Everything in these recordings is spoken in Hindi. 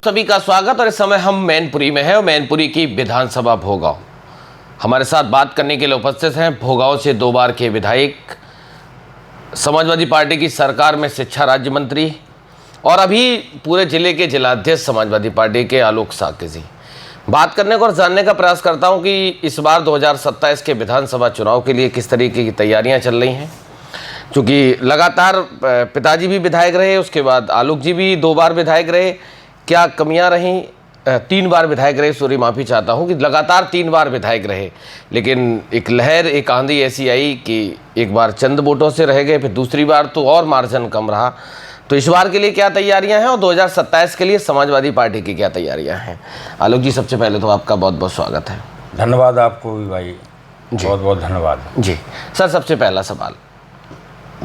सभी का स्वागत। और इस समय हम मैनपुरी में हैं और मैनपुरी की विधानसभा भोगांव। हमारे साथ बात करने के लिए उपस्थित हैं भोगांव से 2 बार के विधायक, समाजवादी पार्टी की सरकार में शिक्षा राज्य मंत्री और अभी पूरे जिले के जिलाध्यक्ष समाजवादी पार्टी के आलोक साके जी। बात करने को और जानने का प्रयास करता हूं कि इस बार 2027 के विधानसभा चुनाव के लिए किस तरीके की तैयारियां चल रही हैं, क्योंकि लगातार पिताजी भी विधायक रहे, उसके बाद आलोक जी भी 2 बार विधायक रहे। क्या कमियां रहीं? 3 बार विधायक रहे, सॉरी माफ़ी चाहता हूं कि लगातार 3 बार विधायक रहे, लेकिन एक लहर, एक आंधी ऐसी आई कि एक बार चंद वोटों से रह गए, फिर दूसरी बार तो और मार्जिन कम रहा। तो इस बार के लिए क्या तैयारियां हैं और 2027 के लिए समाजवादी पार्टी की क्या तैयारियां हैं? आलोक जी, सबसे पहले तो आपका बहुत बहुत स्वागत है। धन्यवाद आपको भी भाई, बहुत बहुत धन्यवाद जी। सर, सबसे पहला सवाल,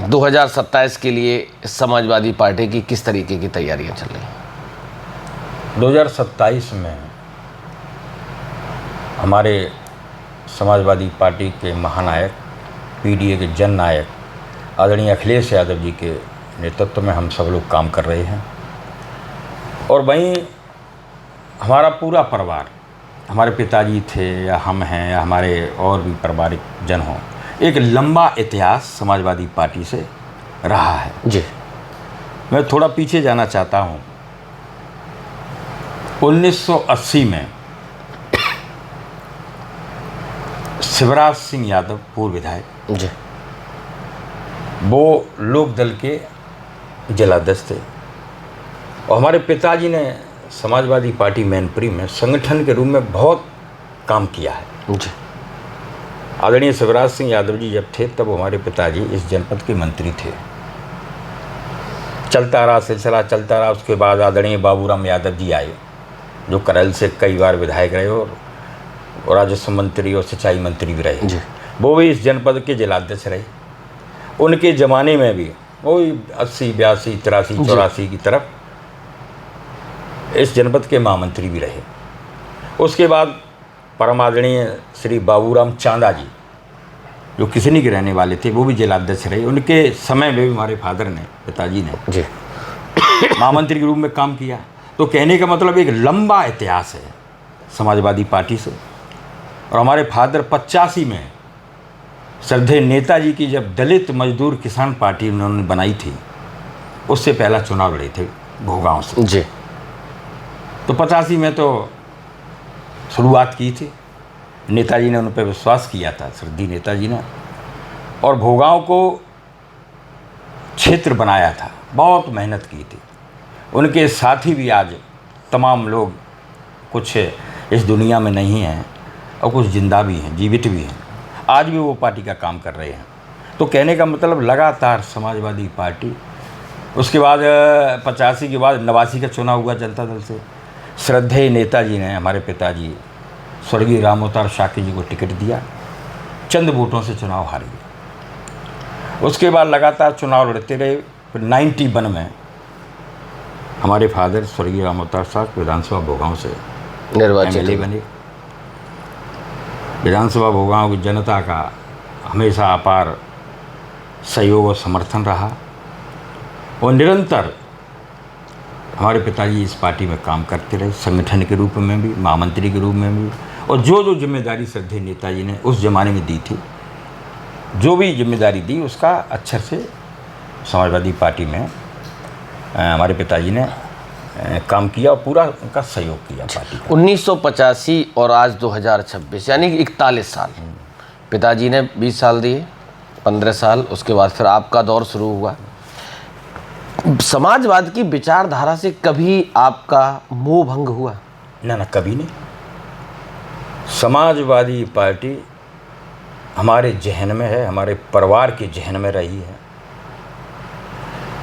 2027 के लिए समाजवादी पार्टी की किस तरीके की तैयारियां चल रही हैं? 2027 में हमारे समाजवादी पार्टी के महानायक, पीडीए के जन नायक आदरणीय अखिलेश यादव जी के नेतृत्व में हम सब लोग काम कर रहे हैं। और वहीं हमारा पूरा परिवार, हमारे पिताजी थे या हम हैं या हमारे और भी पारिवारिक जन हों, एक लंबा इतिहास समाजवादी पार्टी से रहा है। जी। मैं थोड़ा पीछे जाना चाहता हूँ। 1980 में शिवराज सिंह यादव पूर्व विधायक जी, वो लोक दल के जिलाध्यक्ष थे और हमारे पिताजी ने समाजवादी पार्टी मैनपुरी में संगठन के रूप में बहुत काम किया है। जी। आदरणीय शिवराज सिंह यादव जी जब थे तब हमारे पिताजी इस जनपद के मंत्री थे। चलता रहा, सिलसिला चलता रहा। उसके बाद आदरणीय बाबूराम यादव जी आए, जो करैल से कई बार विधायक रहे और राजस्व मंत्री और सिंचाई मंत्री भी रहे। वो भी इस जनपद के जिलाध्यक्ष रहे। उनके ज़माने में भी वही 80, 82, 83, 84 की तरफ इस जनपद के महामंत्री भी रहे। उसके बाद परम आदरणीय श्री बाबूराम चांदा जी, जो किसनी के रहने वाले थे, वो भी जिलाध्यक्ष रहे। उनके समय में भी हमारे फादर ने, पिताजी ने जी महामंत्री के रूप में काम किया। तो कहने का मतलब एक लंबा इतिहास है समाजवादी पार्टी से। और हमारे फादर 85 में श्रद्धेय नेताजी की जब दलित मजदूर किसान पार्टी उन्होंने बनाई थी, उससे पहला चुनाव लड़े थे भोगांव से जी। तो 85 में तो शुरुआत की थी, नेताजी ने उन पर विश्वास किया था, श्रद्धेय नेताजी ने, और भोगांव को क्षेत्र बनाया था, बहुत मेहनत की थी। उनके साथी भी आज तमाम लोग, कुछ इस दुनिया में नहीं हैं और कुछ जिंदा भी हैं, जीवित भी हैं, आज भी वो पार्टी का काम कर रहे हैं। तो कहने का मतलब लगातार समाजवादी पार्टी। उसके बाद 85 के बाद 89 का चुनाव हुआ जनता दल से। श्रद्धेय नेताजी ने, हमारे पिताजी स्वर्गीय राम अवतार शाक्य जी को टिकट दिया, चंद वोटों से चुनाव हार गए। उसके बाद लगातार चुनाव लड़ते रहे। फिर 91 में हमारे फादर स्वर्गीय राम अवतार शाक्य विधानसभा भोगांव से निर्वाचित एमएलए बने। विधानसभा भोगांव की जनता का हमेशा अपार सहयोग और समर्थन रहा और निरंतर हमारे पिताजी इस पार्टी में काम करते रहे, संगठन के रूप में भी, महामंत्री के रूप में भी। और जो जो जिम्मेदारी श्रद्धेय नेताजी ने उस ज़माने में दी थी, जो भी जिम्मेदारी दी, उसका अक्षर से समाजवादी पार्टी में हमारे पिताजी ने काम किया और पूरा उनका सहयोग किया पार्टी का। 1985 और आज 2026 यानी 41 साल। पिताजी ने 20 साल दिए, 15 साल, उसके बाद फिर आपका दौर शुरू हुआ। समाजवाद की विचारधारा से कभी आपका मोह भंग हुआ? ना, कभी नहीं। समाजवादी पार्टी हमारे जहन में है, हमारे परिवार के जहन में रही है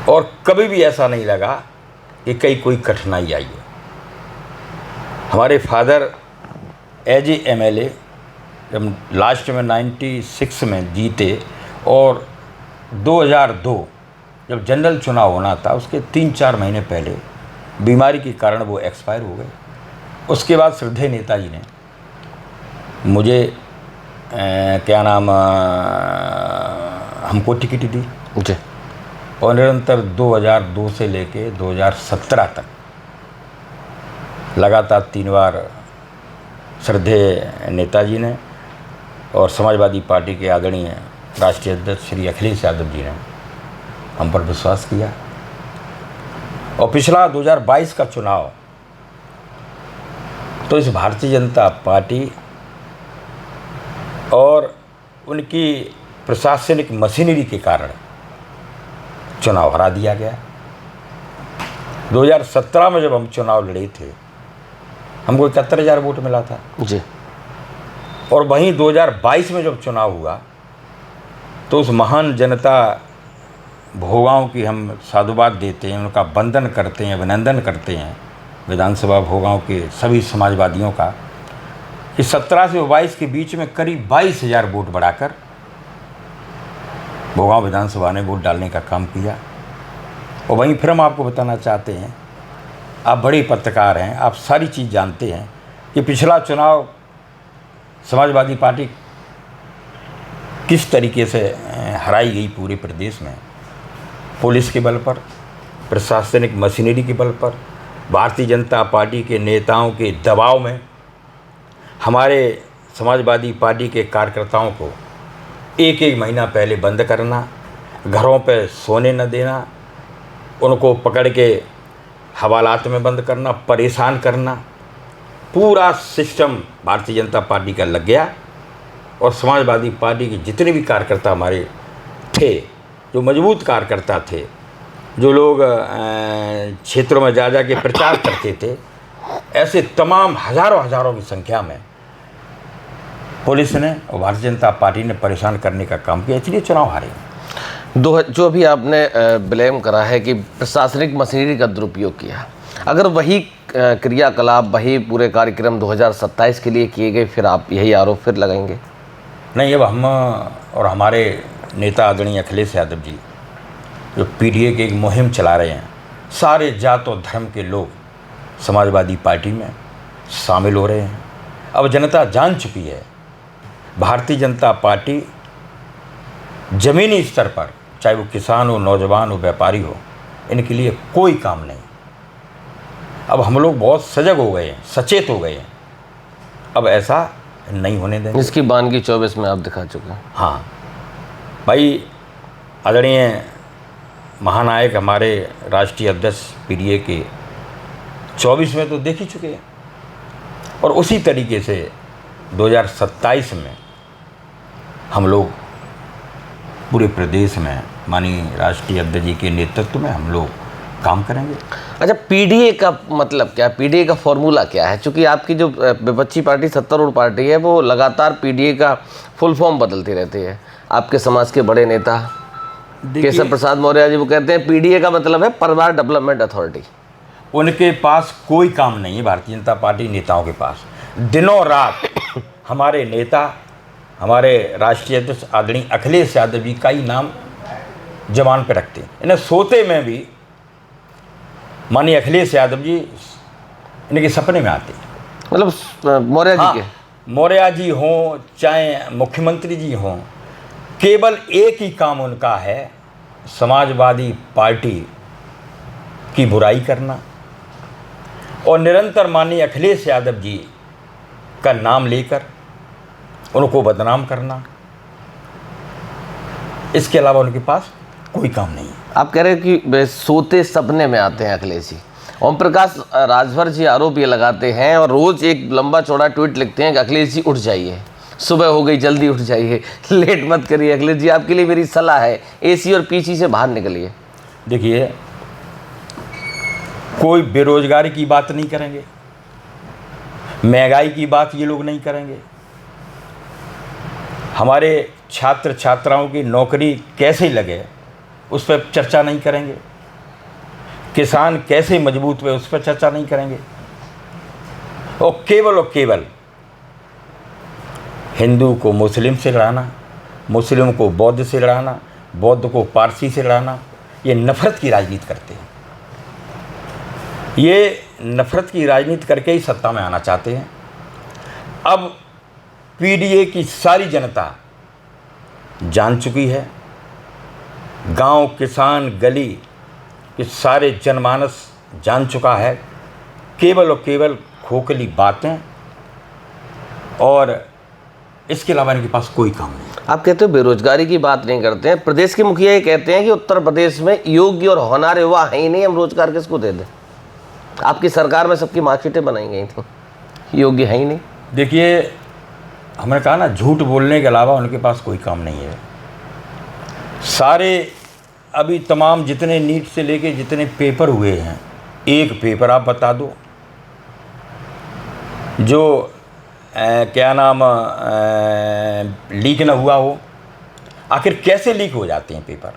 और कभी भी ऐसा नहीं लगा कि कहीं कोई कठिनाई आई है। हमारे फादर एज ए एमएलए जब लास्ट में 96 में जीते और 2002 जब जनरल चुनाव होना था, उसके 3-4 महीने पहले बीमारी के कारण वो एक्सपायर हो गए। उसके बाद श्रद्धेय नेताजी ने मुझे हमको टिकट दी जी। और निरंतर 2002 से लेके 2017 तक लगातार 3 बार श्रद्धेय नेताजी ने और समाजवादी पार्टी के आदरणीय राष्ट्रीय अध्यक्ष श्री अखिलेश यादव जी ने हम पर विश्वास किया। और पिछला 2022 का चुनाव तो इस भारतीय जनता पार्टी और उनकी प्रशासनिक मशीनरी के कारण चुनाव हरा दिया गया। 2017 में जब हम चुनाव लड़े थे हमको 71,000 वोट मिला था जी। और वहीं 2022 में जब चुनाव हुआ तो उस महान जनता भोगाओं की हम साधुवाद देते हैं, उनका वंदन करते हैं, अभिनंदन करते हैं विधानसभा भोगाओं के सभी समाजवादियों का कि 17 से 22 के बीच में करीब 22,000 वोट बढ़ाकर भोगांव विधानसभा ने वोट डालने का काम किया। और वहीं फिर हम आपको बताना चाहते हैं, आप बड़े पत्रकार हैं, आप सारी चीज़ जानते हैं कि पिछला चुनाव समाजवादी पार्टी किस तरीके से हराई गई पूरे प्रदेश में, पुलिस के बल पर, प्रशासनिक मशीनरी के बल पर, भारतीय जनता पार्टी के नेताओं के दबाव में हमारे समाजवादी पार्टी के कार्यकर्ताओं को एक महीना पहले बंद करना, घरों पे सोने न देना, उनको पकड़ के हवालात में बंद करना, परेशान करना, पूरा सिस्टम भारतीय जनता पार्टी का लग गया। और समाजवादी पार्टी के जितने भी कार्यकर्ता हमारे थे, जो मजबूत कार्यकर्ता थे, जो लोग क्षेत्रों में जा के प्रचार करते थे, ऐसे तमाम हज़ारों की संख्या में पुलिस ने और भारतीय जनता पार्टी ने परेशान करने का काम किया, इसलिए चुनाव हारे। जो अभी आपने ब्लेम करा है कि प्रशासनिक मशीनरी का दुरुपयोग किया, अगर वही क्रियाकलाप, वही पूरे कार्यक्रम 2027 के लिए किए गए, फिर आप यही आरोप फिर लगाएंगे? नहीं, अब हम और हमारे नेता आदरणीय अखिलेश यादव जी जो पीडीए की एक मुहिम चला रहे हैं, सारे जात और धर्म के लोग समाजवादी पार्टी में शामिल हो रहे हैं। अब जनता जान चुकी है भारतीय जनता पार्टी ज़मीनी स्तर पर, चाहे वो किसान हो, नौजवान हो, व्यापारी हो, इनके लिए कोई काम नहीं। अब हम लोग बहुत सजग हो गए हैं, सचेत हो गए हैं, अब ऐसा नहीं होने देंगे। इसकी बानगी 24 में आप दिखा चुके हैं। हाँ भाई, आदरणीय महानायक हमारे राष्ट्रीय अध्यक्ष पीडीए के 24 में तो देख ही चुके हैं। और उसी तरीके से 2027 में हम लोग पूरे प्रदेश में माननीय राष्ट्रीय अध्यक्ष जी के नेतृत्व में हम लोग काम करेंगे। अच्छा, पीडीए का मतलब क्या है? पीडीए का फॉर्मूला क्या है? चूँकि आपकी जो विपक्षी पार्टी सत्तारूढ़ पार्टी है वो लगातार पीडीए का फुल फॉर्म बदलती रहती है। आपके समाज के बड़े नेता केशव प्रसाद मौर्य जी वो कहते हैं पीडीए का मतलब है परिवार डेवलपमेंट अथॉरिटी। उनके पास कोई काम नहीं है, भारतीय जनता पार्टी नेताओं के पास दिनों रात हमारे नेता, हमारे राष्ट्रीय अध्यक्ष आदरणीय अखिलेश यादव जी का ही नाम जबान पर रखते हैं। इन्हें सोते में भी माननीय अखिलेश यादव जी इनके सपने में आते हैं। मतलब मौर्य जी के, मौर्य जी हों चाहे मुख्यमंत्री जी हों, केवल एक ही काम उनका है, समाजवादी पार्टी की बुराई करना और निरंतर माननीय अखिलेश यादव जी का नाम लेकर उनको बदनाम करना। इसके अलावा उनके पास कोई काम नहीं है। आप कह रहे हैं कि सोते सपने में आते हैं अखिलेश जी। ओम प्रकाश राजभर जी आरोप ये लगाते हैं और रोज़ एक लंबा चौड़ा ट्वीट लिखते हैं कि अखिलेश जी उठ जाइए, सुबह हो गई जल्दी उठ जाइए, लेट मत करिए। अखिलेश जी आपके लिए मेरी सलाह है, एसी और पीसी से बाहर निकलिए। देखिए, कोई बेरोजगारी की बात नहीं करेंगे, महंगाई की बात ये लोग नहीं करेंगे, हमारे छात्र छात्राओं की नौकरी कैसे लगे उस पर चर्चा नहीं करेंगे, किसान कैसे मजबूत हुए उस पर चर्चा नहीं करेंगे। और केवल हिंदू को मुस्लिम से लड़ाना, मुस्लिम को बौद्ध से लड़ाना, बौद्ध को पारसी से लड़ाना, ये नफ़रत की राजनीति करते हैं। ये नफ़रत की राजनीति करके ही सत्ता में आना चाहते हैं। अब पीडीए की सारी जनता जान चुकी है, गांव, किसान, गली के सारे जनमानस जान चुका है केवल और केवल खोखली बातें, और इसके अलावा इनके पास कोई काम नहीं। आप कहते हो बेरोजगारी की बात नहीं करते हैं, प्रदेश के मुखिया ये कहते हैं कि उत्तर प्रदेश में योग्य और होनहार युवा है ही नहीं, हम रोजगार किसको दे दें। आपकी सरकार में सबकी मार्कशीटें बनाई गई थी, योग्य है ही नहीं। देखिए, हमने कहा ना, झूठ बोलने के अलावा उनके पास कोई काम नहीं है। सारे अभी तमाम जितने नीट से लेके जितने पेपर हुए हैं, एक पेपर आप बता दो जो क्या नाम लीक ना हुआ हो। आखिर कैसे लीक हो जाते हैं पेपर?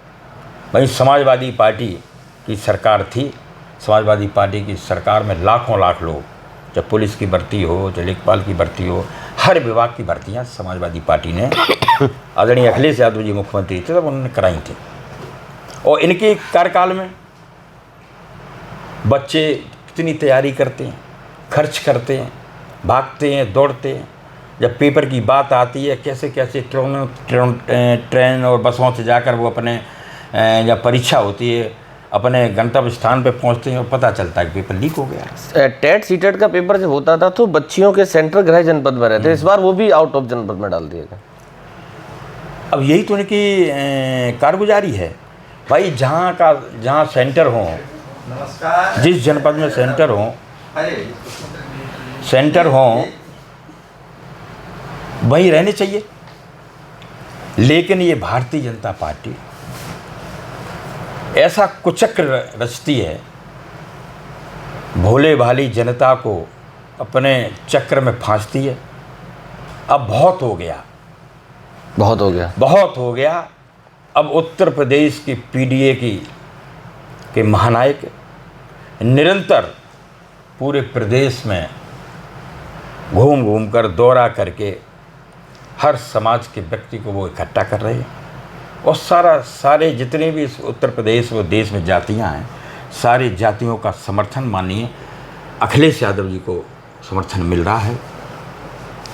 भाई, समाजवादी पार्टी की सरकार थी, समाजवादी पार्टी की सरकार में लाखों लाख लोग, जब पुलिस की भर्ती हो, जब लेखपाल की भर्ती हो, हर विभाग की भर्तियां समाजवादी पार्टी ने आदरणीय अखिलेश यादव जी मुख्यमंत्री थे तब उन्होंने कराई थी। और इनके कार्यकाल में बच्चे कितनी तैयारी करते हैं, खर्च करते हैं, भागते हैं, दौड़ते हैं। जब पेपर की बात आती है, कैसे कैसे ट्रेन और बसों से जाकर वो अपने जब परीक्षा होती है अपने गंतव्य स्थान पे पहुंचते हैं और पता चलता है कि पेपर लीक हो गया। टेट सीटेट का पेपर जब होता था तो बच्चियों के सेंटर गृह जनपद में रहते, इस बार वो भी आउट ऑफ जनपद में डाल दिए गए। अब यही तो उनकी कारगुजारी है भाई। जहाँ सेंटर हो, जिस जनपद में सेंटर हो वहीं रहने चाहिए। लेकिन ये भारतीय जनता पार्टी ऐसा कुचक्र रचती है, भोले भाली जनता को अपने चक्र में फांसती है। अब बहुत हो गया, बहुत हो गया, बहुत हो गया। अब उत्तर प्रदेश की पीडीए के महानायक निरंतर पूरे प्रदेश में घूम घूम कर दौरा करके हर समाज के व्यक्ति को वो इकट्ठा कर रहे हैं। और सारे जितने भी इस उत्तर प्रदेश व देश में जातियां हैं, सारी जातियों का समर्थन मानिए अखिलेश यादव जी को समर्थन मिल रहा है।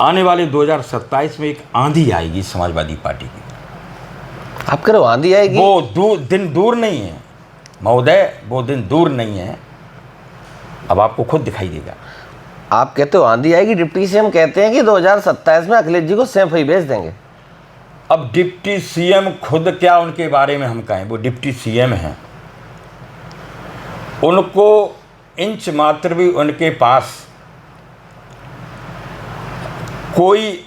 आने वाले 2027 में एक आंधी आएगी समाजवादी पार्टी की। आप कह रहे हो आंधी आएगी? वो दिन दूर नहीं है महोदय, वो दिन दूर नहीं है। अब आपको खुद दिखाई देगा। आप कहते हो आंधी आएगी, डिप्टी सीएम कहते हैं कि 2027 में अखिलेश जी को सैफई भेज देंगे। अब डिप्टी सीएम खुद क्या उनके बारे में हम कहें, वो डिप्टी सीएम हैं। उनको इंच मात्र भी उनके पास कोई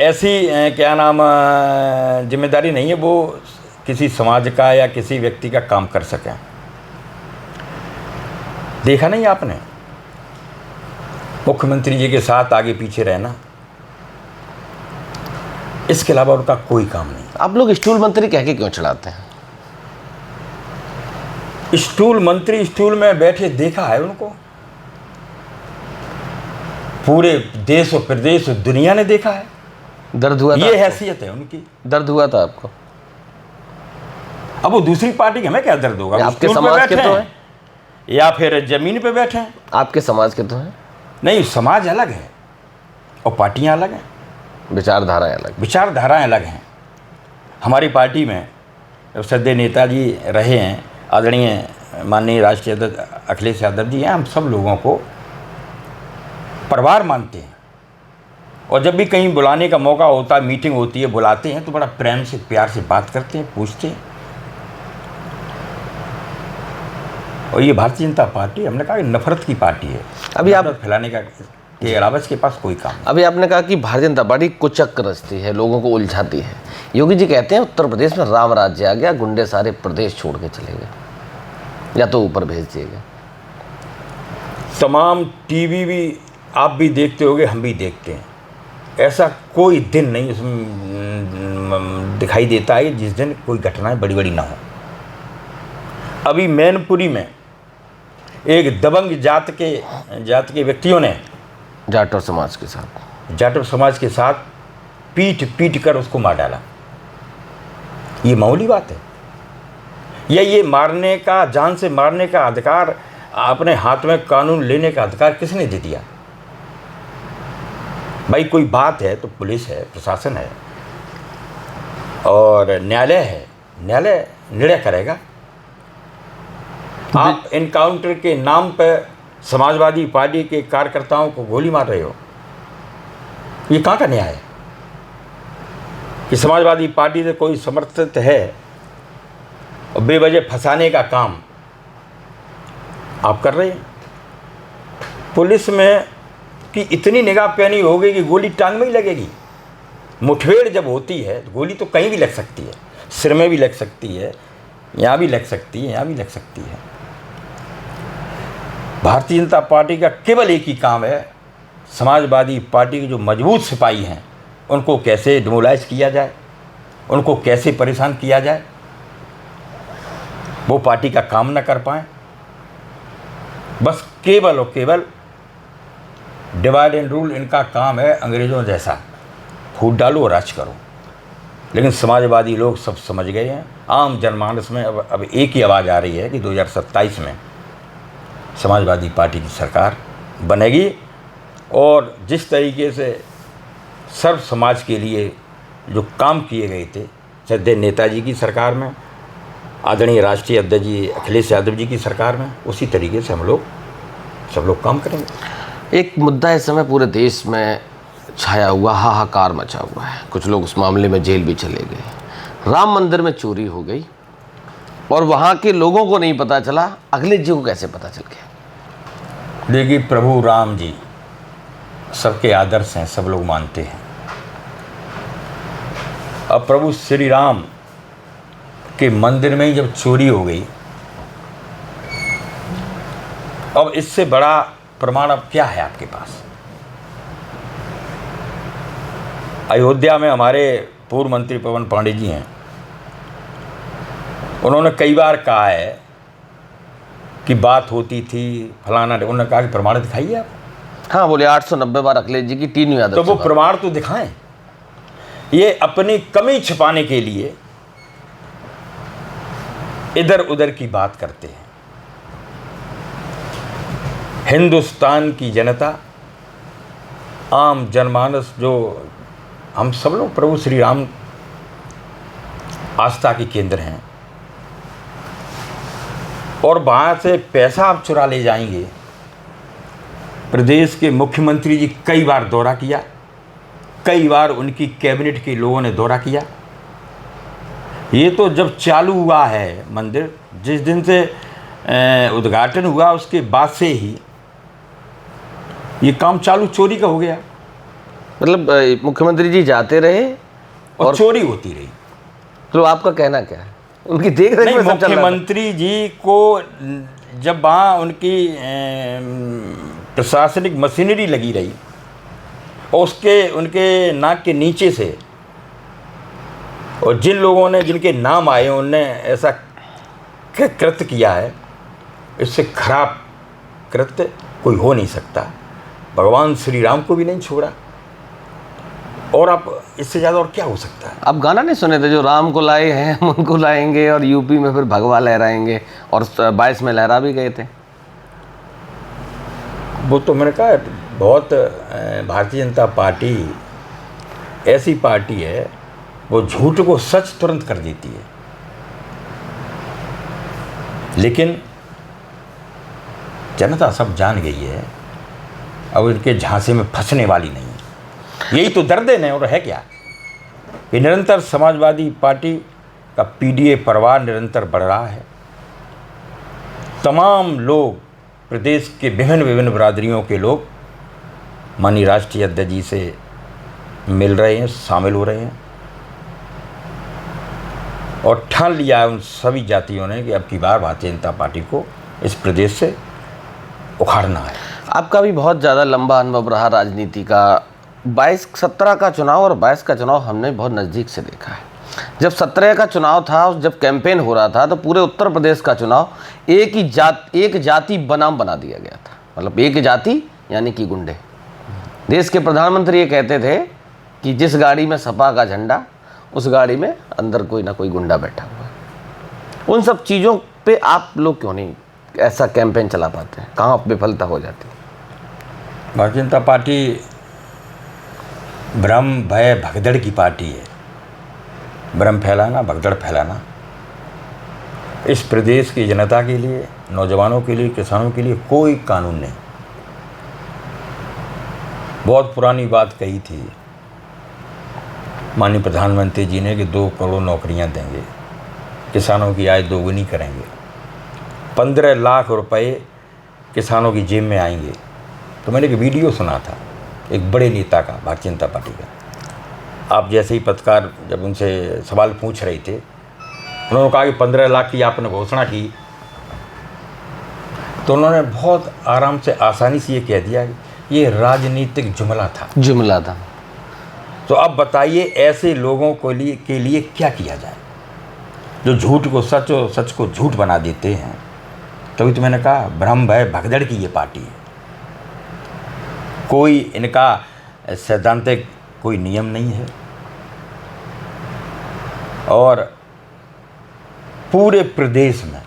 ऐसी क्या नाम जिम्मेदारी नहीं है वो किसी समाज का या किसी व्यक्ति का काम कर सकें। देखा नहीं आपने मुख्यमंत्री जी के साथ आगे पीछे रहना, इसके अलावा उनका कोई काम नहीं। आप लोग स्टूल मंत्री कह के क्यों चढ़ाते हैं? स्टूल मंत्री स्टूल में बैठे देखा है उनको, पूरे देश और प्रदेश और दुनिया ने देखा है। दर्द हुआ था? ये हैसियत है उनकी। दर्द हुआ था आपको? अब वो दूसरी पार्टी के हमें क्या दर्द होगा? आपके समाज के तो हैं या फिर जमीन पे बैठे हैं? आपके समाज के तो हैं। नहीं, समाज अलग है और पार्टियां अलग हैं, विचारधाराएं अलग हैं। हमारी पार्टी में सदैव नेताजी रहे हैं, आदरणीय माननीय राष्ट्रीय अध्यक्ष अखिलेश यादव जी हैं। हम सब लोगों को परिवार मानते हैं और जब भी कहीं बुलाने का मौका होता है, मीटिंग होती है, बुलाते हैं तो बड़ा प्रेम से प्यार से बात करते हैं, पूछते हैं। और ये भारतीय जनता पार्टी, हमने कहा कि नफरत की पार्टी है। अभी आप फैलाने का के अलावा इसके पास कोई काम नहीं। अभी आपने कहा कि भारतीय जनता पार्टी कुचक्र रचती है, लोगों को उलझाती है। योगी जी कहते हैं उत्तर प्रदेश में राम राज्य आ गया, गुंडे सारे प्रदेश छोड़ के चले गए या तो ऊपर भेज दिए गए। तमाम टीवी भी आप भी देखते होगे, हम भी देखते हैं। ऐसा कोई दिन नहीं उसमें दिखाई देता है जिस दिन कोई घटनाएं बड़ी बड़ी ना हो। अभी मैनपुरी में एक दबंग जात के व्यक्तियों ने जाटव समाज के साथ पीट कर उसको मार डाला। ये मामूली बात है? या ये मारने का, जान से मारने का अधिकार, अपने हाथ में कानून लेने का अधिकार किसने दे दिया? भाई कोई बात है तो पुलिस है, प्रशासन है और न्यायालय है, न्यायालय निर्णय करेगा। आप इनकाउंटर के नाम पर समाजवादी पार्टी के कार्यकर्ताओं को गोली मार रहे हो। ये कहाँ का न्याय है कि समाजवादी पार्टी से कोई समर्थित है और बेवजह फंसाने का काम आप कर रहे हैं। पुलिस में कि इतनी निगाह पैनी हो गई कि गोली टांग में ही लगेगी। मुठभेड़ जब होती है तो गोली तो कहीं भी लग सकती है, सिर में भी लग सकती है, यहाँ भी लग सकती है, यहाँ भी लग सकती है। भारतीय जनता पार्टी का केवल एक ही काम है, समाजवादी पार्टी के जो मजबूत सिपाही हैं उनको कैसे डिमोलाइज किया जाए, उनको कैसे परेशान किया जाए, वो पार्टी का काम न कर पाएँ। बस केवल और केवल डिवाइड एंड रूल इनका काम है, अंग्रेज़ों जैसा फूट डालो और राज करो। लेकिन समाजवादी लोग सब समझ गए हैं। आम जनमानस में अब एक ही आवाज़ आ रही है कि 2027 में समाजवादी पार्टी की सरकार बनेगी और जिस तरीके से सर्व समाज के लिए जो काम किए गए थे श्रद्धेय नेताजी की सरकार में, आदरणीय राष्ट्रीय अध्यक्ष जी अखिलेश यादव जी की सरकार में, उसी तरीके से हम लोग सब लोग काम करेंगे। एक मुद्दा इस समय पूरे देश में छाया हुआ, हाहाकार मचा हुआ है। कुछ लोग उस मामले में जेल भी चले गए। राम मंदिर में चोरी हो गई और वहाँ के लोगों को नहीं पता चला, अखिलेश जी को कैसे पता चल गया? देखिए, प्रभु राम जी सबके आदर्श हैं, सब लोग मानते हैं। अब प्रभु श्री राम के मंदिर में ही जब चोरी हो गई, अब इससे बड़ा प्रमाण अब क्या है आपके पास? अयोध्या में हमारे पूर्व मंत्री पवन पांडे जी हैं, उन्होंने कई बार कहा है कि बात होती थी फलाना, उन्होंने कहा कि प्रमाण दिखाइए आप। हाँ, बोले 890 बार अखिलेश जी की टीन याद। तो वो प्रमाण तो दिखाएं। ये अपनी कमी छिपाने के लिए इधर उधर की बात करते हैं। हिंदुस्तान की जनता, आम जनमानस, जो हम सब लोग प्रभु श्री राम आस्था के केंद्र हैं, और वहाँ से पैसा आप चुरा ले जाएंगे। प्रदेश के मुख्यमंत्री जी कई बार दौरा किया, कई बार उनकी कैबिनेट के लोगों ने दौरा किया। ये तो जब चालू हुआ है मंदिर, जिस दिन से उद्घाटन हुआ उसके बाद से ही ये काम चालू चोरी का हो गया। मतलब मुख्यमंत्री जी जाते रहे और चोरी होती रही। तो आपका कहना क्या है? उनकी देख रेख में सब चल रहा था। मुख्यमंत्री जी को जब वहाँ उनकी प्रशासनिक मशीनरी लगी रही और उनके नाक के नीचे से, और जिन लोगों ने, जिनके नाम आए, उनने ऐसा कृत्य किया है, इससे खराब कृत्य कोई हो नहीं सकता। भगवान श्री राम को भी नहीं छोड़ा, और आप इससे ज़्यादा और क्या हो सकता है? आप गाना नहीं सुने थे, जो राम को लाए हैं हम उनको लाएंगे, और यूपी में फिर भगवा लहराएंगे, और 22 में लहरा भी गए थे। वो तो मैंने कहा बहुत, भारतीय जनता पार्टी ऐसी पार्टी है, वो झूठ को सच तुरंत कर देती है, लेकिन जनता सब जान गई है, अब इनके झांसे में फंसने वाली नहीं है। यही तो दर्द है, और है क्या? ये निरंतर समाजवादी पार्टी का पीडीए परिवार निरंतर बढ़ रहा है। तमाम लोग, प्रदेश के विभिन्न बिरादरियों के लोग माननीय राष्ट्रीय अध्यक्ष जी से मिल रहे हैं, शामिल हो रहे हैं, और ठान लिया है उन सभी जातियों ने कि अब की बार भारतीय जनता पार्टी को इस प्रदेश से उखाड़ना है। आपका भी बहुत ज़्यादा लंबा अनुभव रहा राजनीति का। 17 का चुनाव और 22 का चुनाव हमने बहुत नज़दीक से देखा है। जब 17 का चुनाव था, जब कैंपेन हो रहा था, तो पूरे उत्तर प्रदेश का चुनाव एक जाति बनाम बना दिया गया था। मतलब एक जाति यानी कि गुंडे। देश के प्रधानमंत्री ये कहते थे कि जिस गाड़ी में सपा का झंडा, उस गाड़ी में अंदर कोई ना कोई गुंडा बैठा हुआ है। उन सब चीज़ों पे आप लोग क्यों नहीं ऐसा कैंपेन चला पाते हैं? कहाँ विफलता हो जाती है? भारतीय जनता पार्टी भ्रम भय भगदड़ की पार्टी है। भ्रम फैलाना, भगदड़ फैलाना इस प्रदेश की जनता के लिए नौजवानों के लिए, किसानों के लिए कोई कानून नहीं। बहुत पुरानी बात कही थी माननीय प्रधानमंत्री जी ने कि 2 करोड़ नौकरियां देंगे, किसानों की आय दोगुनी करेंगे, 15 लाख रुपए किसानों की जेब में आएंगे। तो मैंने एक वीडियो सुना था एक बड़े नेता का, भारतीय जनता पार्टी का। आप जैसे ही पत्रकार जब उनसे सवाल पूछ रहे थे, उन्होंने कहा कि 15 लाख की आपने घोषणा की, तो उन्होंने बहुत आराम से, आसानी से ये कह दिया कि ये राजनीतिक जुमला था। तो अब बताइए ऐसे लोगों के लिए क्या किया जाए जो झूठ को सच और सच को झूठ बना देते हैं। तभी तो मैंने कहा भ्रम भय भगदड़ की ये पार्टी है। कोई इनका सैद्धांतिक कोई नियम नहीं है और पूरे प्रदेश में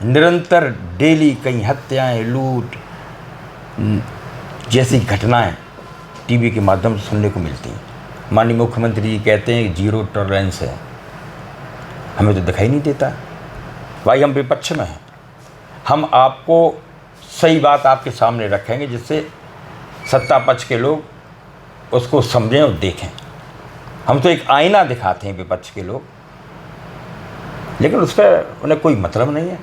निरंतर डेली कई हत्याएं, लूट जैसी घटनाएं टीवी के माध्यम से सुनने को मिलती हैं। माननीय मुख्यमंत्री जी कहते हैं कि 0 टॉलरेंस है, हमें तो दिखाई नहीं देता। भाई हम विपक्ष में हैं, हम आपको सही बात आपके सामने रखेंगे जिससे सत्ता पक्ष के लोग उसको समझें और देखें। हम तो एक आईना दिखाते हैं विपक्ष के लोग, लेकिन उस पर उन्हें कोई मतलब नहीं है,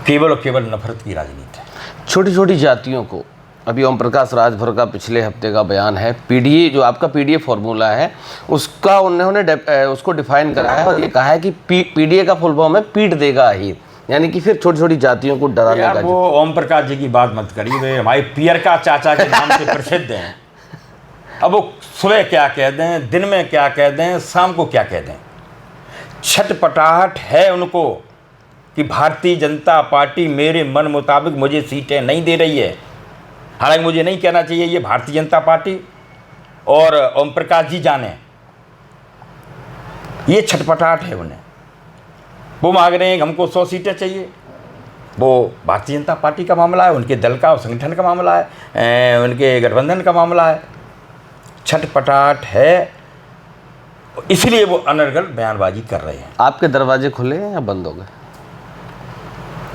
केवल और केवल नफरत की राजनीति है। छोटी छोटी जातियों को, अभी ओम प्रकाश राजभर का पिछले हफ्ते का बयान है, पीडीए जो आपका पीडीए फॉर्मूला है उसका उन्होंने उसको डिफाइन करा है और ये कहा है कि पीडीए का फुल फॉर्म है पीट देगा ही, यानी कि फिर छोटी छोटी जातियों को डराने का। वो ओम प्रकाश जी की बात मत करिए, वे हमारे पियर का चाचा के नाम से प्रसिद्ध हैं। अब वो सुबह क्या कह दें, दिन में क्या कह दें, शाम को क्या कह दें, छटपटाहट है उनको कि भारतीय जनता पार्टी मेरे मन मुताबिक मुझे सीटें नहीं दे रही है। हालांकि मुझे नहीं कहना चाहिए ये भारतीय जनता पार्टी और ओम प्रकाश जी जाने, ये छटपटाहट है उन्हें। वो मांग रहे हैं कि हमको 100 सीटें चाहिए, वो भारतीय जनता पार्टी का मामला है, उनके दल का और संगठन का मामला है, उनके गठबंधन का मामला है। छटपटाहट है, इसलिए वो अनर्गल बयानबाजी कर रहे हैं। आपके दरवाजे खुले हैं या बंद हो गए?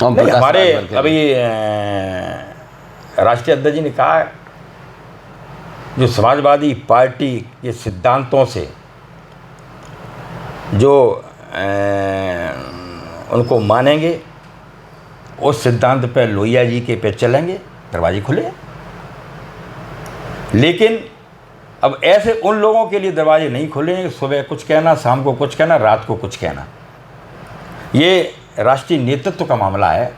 हमारे अभी राष्ट्रीय अध्यक्ष जी ने कहा जो समाजवादी पार्टी के सिद्धांतों से जो उनको मानेंगे उस सिद्धांत पर लोहिया जी के पे चलेंगे, दरवाजे खुले हैं। लेकिन अब ऐसे उन लोगों के लिए दरवाजे नहीं खुले हैं, सुबह कुछ कहना, शाम को कुछ कहना, रात को कुछ कहना। ये राष्ट्रीय नेतृत्व का मामला है,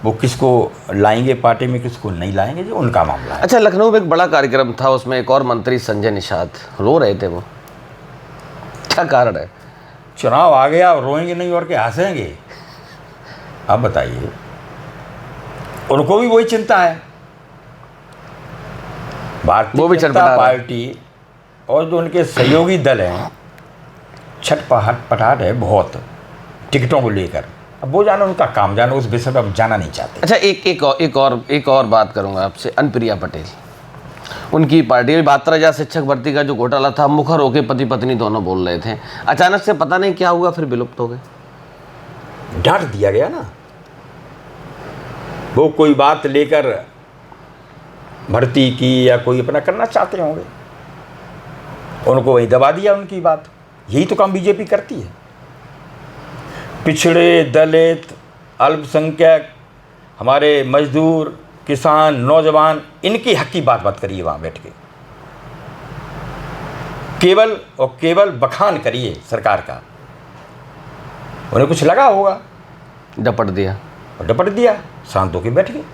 वो किसको लाएंगे पार्टी में, किसको नहीं लाएंगे, जो उनका मामला है। अच्छा, लखनऊ में एक बड़ा कार्यक्रम था, उसमें एक और मंत्री संजय निषाद रो रहे थे, वो क्या कारण है? चुनाव आ गया और रोएंगे नहीं और क्या हंसेंगे? आप बताइए, उनको भी वही चिंता है। भारतीय जनता पार्टी और जो उनके सहयोगी दल हैं, छटपटाहट है बहुत टिकटों को लेकर। अब वो जानो, उनका काम जानो, उस विषय पर अब जाना नहीं चाहते। अच्छा, एक और बात करूंगा आपसे। अनुप्रिया पटेल, उनकी पार्टी में 72,000 शिक्षक भर्ती का जो घोटाला था, मुखर होकर पति पत्नी दोनों बोल रहे थे, अचानक से पता नहीं क्या हुआ, फिर विलुप्त हो गए। डांट दिया गया ना, वो कोई बात लेकर भर्ती की या कोई अपना करना चाहते होंगे, उनको वही दबा दिया उनकी बात। यही तो काम बीजेपी करती है। पिछड़े, दलित, अल्पसंख्यक, हमारे मजदूर, किसान, नौजवान, इनकी हक की बात मत करिए वहाँ बैठ के। केवल और केवल बखान करिए सरकार का। उन्हें कुछ लगा होगा, डपट दिया, शांत होकर बैठ गए।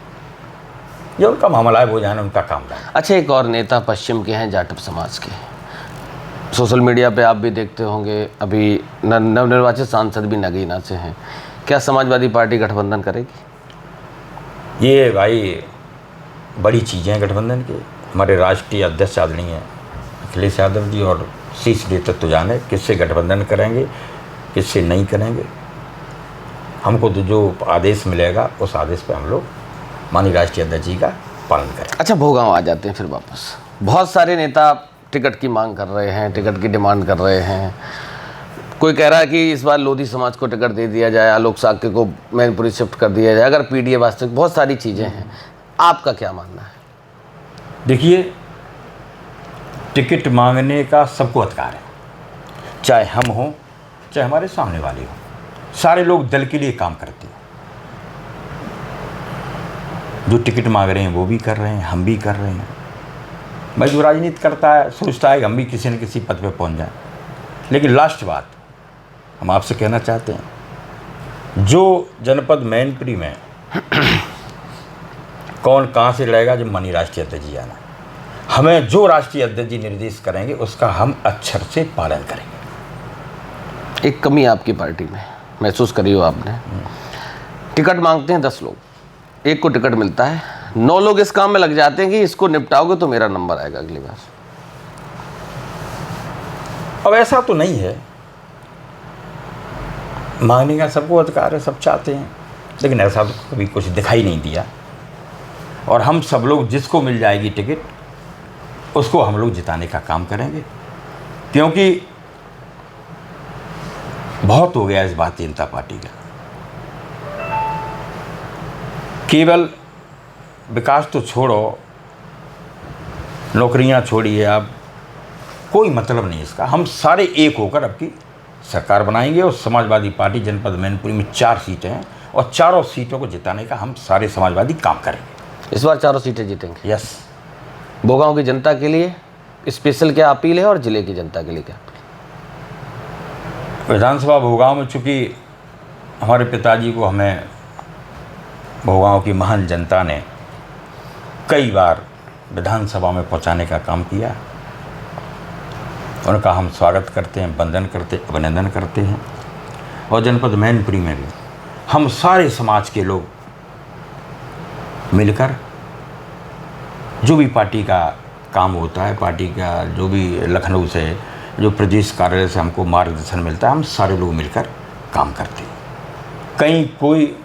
ये उनका मामला है, वो जाने, उनका काम है। अच्छा, एक और नेता पश्चिम के हैं, जाटव समाज के, सोशल मीडिया पे आप भी देखते होंगे, अभी नवनिर्वाचित सांसद भी नगीना से हैं। क्या समाजवादी पार्टी गठबंधन करेगी? ये भाई बड़ी चीज़ें हैं गठबंधन के। हमारे राष्ट्रीय अध्यक्ष आदरणीय अखिलेश यादव जी और शीर्ष नेतृत्व जाने किससे गठबंधन करेंगे, किससे नहीं करेंगे। हमको तो जो आदेश मिलेगा उस आदेश पे हम लोग माननीय राष्ट्रीय अध्यक्ष जी का पालन करें। अच्छा, भोगांव आ जाते हैं फिर वापस। बहुत सारे नेता टिकट की मांग कर रहे हैं, टिकट की डिमांड कर रहे हैं। कोई कह रहा है कि इस बार लोधी समाज को टिकट दे दिया जाए, आलोक साक्य को मैनपुरी शिफ्ट कर दिया जाए, अगर पीडीए वास्तविक, बहुत सारी चीज़ें हैं, आपका क्या मानना है? देखिए, टिकट मांगने का सबको अधिकार है, चाहे हम हों चाहे हमारे सामने वाले हों। सारे लोग दल के लिए काम करते हैं। जो टिकट मांग रहे हैं वो भी कर रहे हैं, हम भी कर रहे हैं। भाई जो राजनीति करता है सोचता है कि हम भी किसी न किसी पद पे पहुंच जाएं। लेकिन लास्ट बात हम आपसे कहना चाहते हैं, जो जनपद मैनपुरी में कौन कहाँ से लड़ेगा, जब माननीय राष्ट्रीय अध्यक्ष जी आना, हमें जो राष्ट्रीय अध्यक्ष जी निर्देश करेंगे उसका हम अक्षर से पालन करेंगे। एक कमी आपकी पार्टी में महसूस करी हो आपने, टिकट मांगते हैं 10 लोग, एक को टिकट मिलता है, 9 लोग इस काम में लग जाते हैं कि इसको निपटाओगे तो मेरा नंबर आएगा अगली बार। अब ऐसा तो नहीं है, मांगने का सबको अधिकार है, सब चाहते हैं, लेकिन ऐसा तो कभी कुछ दिखाई नहीं दिया। और हम सब लोग जिसको मिल जाएगी टिकट उसको हम लोग जिताने का काम करेंगे, क्योंकि बहुत हो गया इस भारतीय जनता पार्टी का। केवल विकास तो छोड़ो, नौकरियां छोड़िए, आप कोई मतलब नहीं इसका। हम सारे एक होकर अब की सरकार बनाएंगे और समाजवादी पार्टी जनपद मैनपुरी में 4 सीटें हैं और चारों सीटों को जिताने का हम सारे समाजवादी काम करेंगे। इस बार 4 सीटें जीतेंगे। यस। भोगांव की जनता के लिए स्पेशल क्या अपील है और जिले की जनता के लिए क्या अपील? विधानसभा भोगांव में चूँकि हमारे पिताजी को हमें भोगांव की महान जनता ने कई बार विधानसभा में पहुंचाने का काम किया, उनका हम स्वागत करते हैं, वंदन करते, अभिनंदन करते हैं। और जनपद मैनपुरी में भी हम सारे समाज के लोग मिलकर जो भी पार्टी का काम होता है, पार्टी का जो भी लखनऊ से जो प्रदेश कार्यालय से हमको मार्गदर्शन मिलता है, हम सारे लोग मिलकर काम करते हैं। कहीं कोई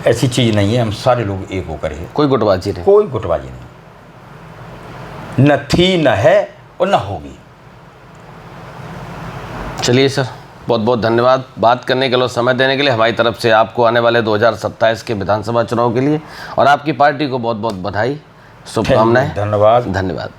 ऐसी चीज़ नहीं है, हम सारे लोग एक होकर है। कोई गुटबाजी नहीं? कोई गुटबाजी नहीं, न थी, न है और न होगी। चलिए सर, बहुत बहुत धन्यवाद बात करने के लिए, समय देने के लिए। हमारी तरफ से आपको आने वाले 2027 के विधानसभा चुनाव के लिए और आपकी पार्टी को बहुत बहुत बधाई, शुभकामनाएं। धन्यवाद। धन्यवाद।